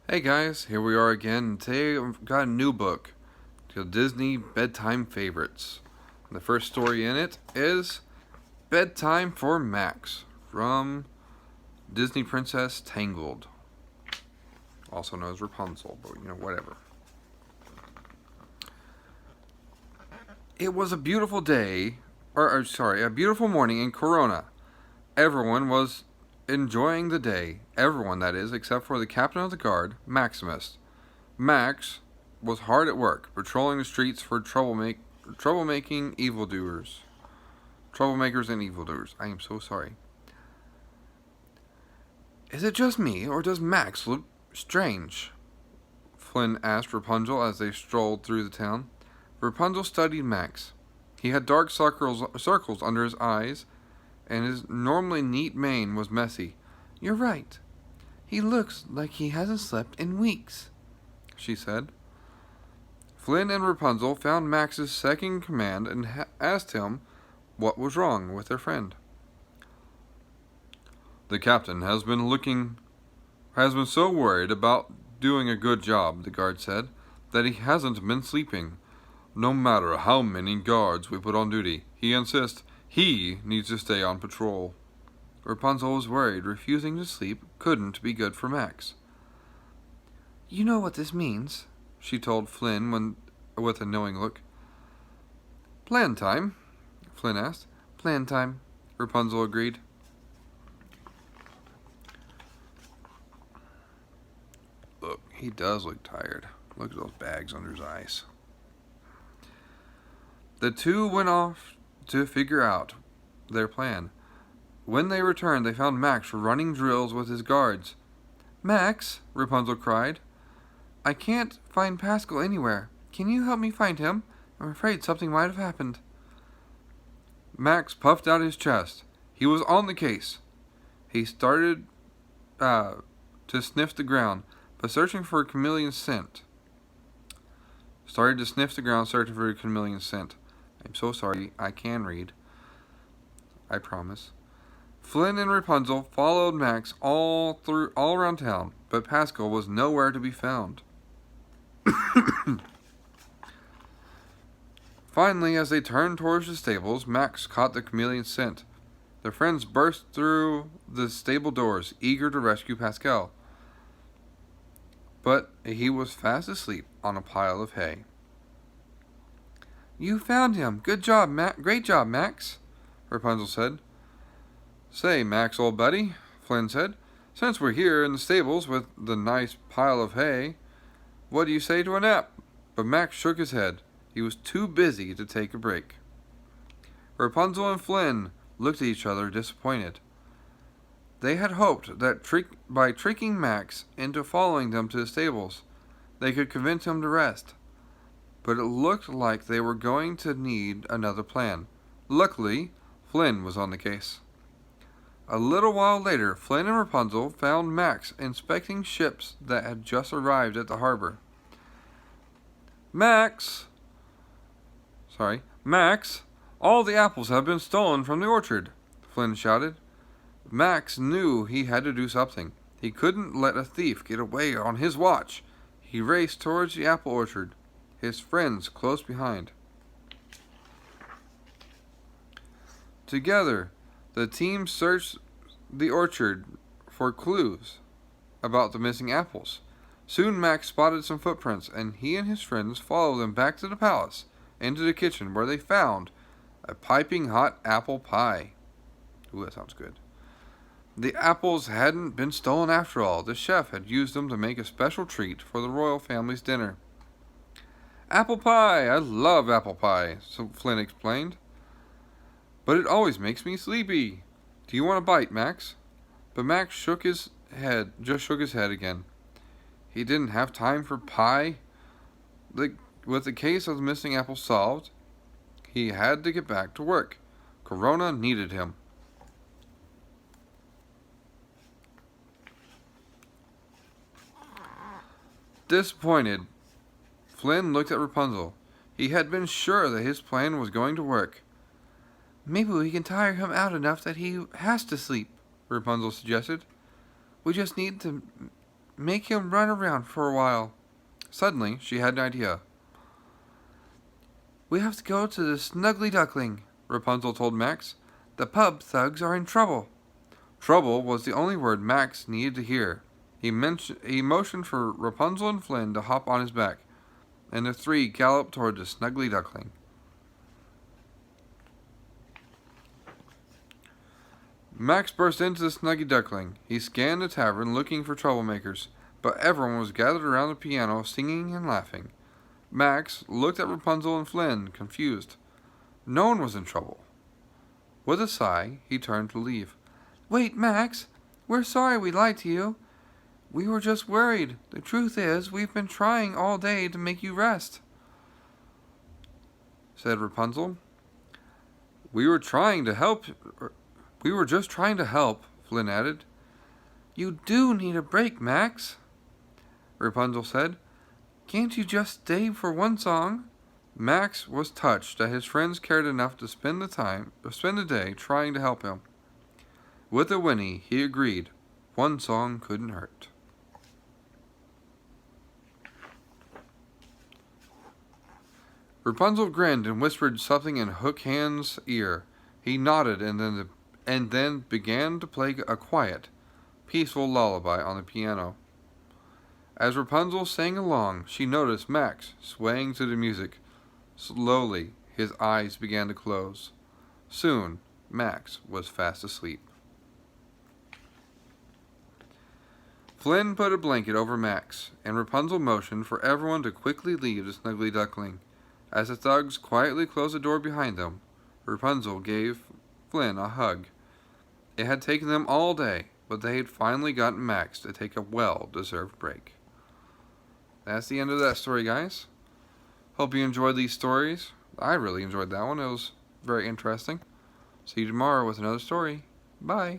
Hey guys, here we are again. Today I've got a new book, the Disney Bedtime Favorites. The first story in it is Bedtime for Max from Disney Princess Tangled, also known as Rapunzel, but whatever. It was a beautiful day, a beautiful morning in Corona. Everyone was enjoying the day. Everyone, that is, except for the captain of the guard, Maximus. Max was hard at work, patrolling the streets for troublemaking evildoers. Troublemakers and evildoers. I am so sorry. Is it just me, or does Max look strange? Flynn asked Rapunzel as they strolled through the town. Rapunzel studied Max. He had dark circles under his eyes, and his normally neat mane was messy. You're right. He looks like he hasn't slept in weeks, she said. Flynn and Rapunzel found Max's second in command and asked him what was wrong with their friend. The captain has been so worried about doing a good job, the guard said, that he hasn't been sleeping. No matter how many guards we put on duty, he insists he needs to stay on patrol. Rapunzel was worried. Refusing to sleep couldn't be good for Max. You know what this means, she told Flynn with a knowing look. Plan time? Flynn asked. Plan time, Rapunzel agreed. Look, he does look tired. Look at those bags under his eyes. The two went off to figure out their plan. When they returned, they found Max running drills with his guards. Max, Rapunzel cried, I can't find Pascal anywhere. Can you help me find him? I'm afraid something might have happened. Max puffed out his chest. He was on the case. He started to sniff the ground, but searching for a chameleon scent. I'm so sorry, I can read. I promise. Flynn and Rapunzel followed Max all around town, but Pascal was nowhere to be found. Finally, as they turned towards the stables, Max caught the chameleon scent. Their friends burst through the stable doors, eager to rescue Pascal. But he was fast asleep on a pile of hay. You found him. Good job, Great job, Max, Rapunzel said. Say, Max, old buddy, Flynn said, since we're here in the stables with the nice pile of hay, what do you say to a nap? But Max shook his head. He was too busy to take a break. Rapunzel and Flynn looked at each other, disappointed. They had hoped that by tricking Max into following them to the stables, they could convince him to rest. But it looked like they were going to need another plan. Luckily, Flynn was on the case. A little while later, Flynn and Rapunzel found Max inspecting ships that had just arrived at the harbor. Max, all the apples have been stolen from the orchard, Flynn shouted. Max knew he had to do something. He couldn't let a thief get away on his watch. He raced towards the apple orchard, his friends close behind. Together, the team searched the orchard for clues about the missing apples. Soon Max spotted some footprints, and he and his friends followed them back to the palace, into the kitchen, where they found a piping hot apple pie. Ooh, that sounds good. The apples hadn't been stolen after all. The chef had used them to make a special treat for the royal family's dinner. Apple pie! I love apple pie, so Flynn explained. But it always makes me sleepy. Do you want a bite, Max? But Max shook his head again. He didn't have time for pie. With the case of the missing apples solved, he had to get back to work. Corona needed him. Disappointed, Flynn looked at Rapunzel. He had been sure that his plan was going to work. Maybe we can tire him out enough that he has to sleep, Rapunzel suggested. We just need to make him run around for a while. Suddenly, she had an idea. We have to go to the Snuggly Duckling, Rapunzel told Max. The pub thugs are in trouble. Trouble was the only word Max needed to hear. He motioned for Rapunzel and Flynn to hop on his back, and the three galloped toward the Snuggly Duckling. Max burst into the Snuggy Duckling. He scanned the tavern looking for troublemakers, but everyone was gathered around the piano singing and laughing. Max looked at Rapunzel and Flynn, confused. No one was in trouble. With a sigh, he turned to leave. Wait, Max! We're sorry we lied to you. We were just worried. The truth is, we've been trying all day to make you rest, said Rapunzel. We were just trying to help, Flynn added. You do need a break, Max, Rapunzel said. Can't you just stay for one song? Max was touched that his friends cared enough to spend the day trying to help him. With a whinny, he agreed. One song couldn't hurt. Rapunzel grinned and whispered something in Hook Hand's ear. He nodded and then began to play a quiet, peaceful lullaby on the piano. As Rapunzel sang along, she noticed Max swaying to the music. Slowly, his eyes began to close. Soon, Max was fast asleep. Flynn put a blanket over Max, and Rapunzel motioned for everyone to quickly leave the Snuggly Duckling. As the thugs quietly closed the door behind them, Rapunzel gave Flynn a hug. It had taken them all day, but they had finally gotten Max to take a well-deserved break. That's the end of that story, guys. Hope you enjoyed these stories. I really enjoyed that one. It was very interesting. See you tomorrow with another story. Bye.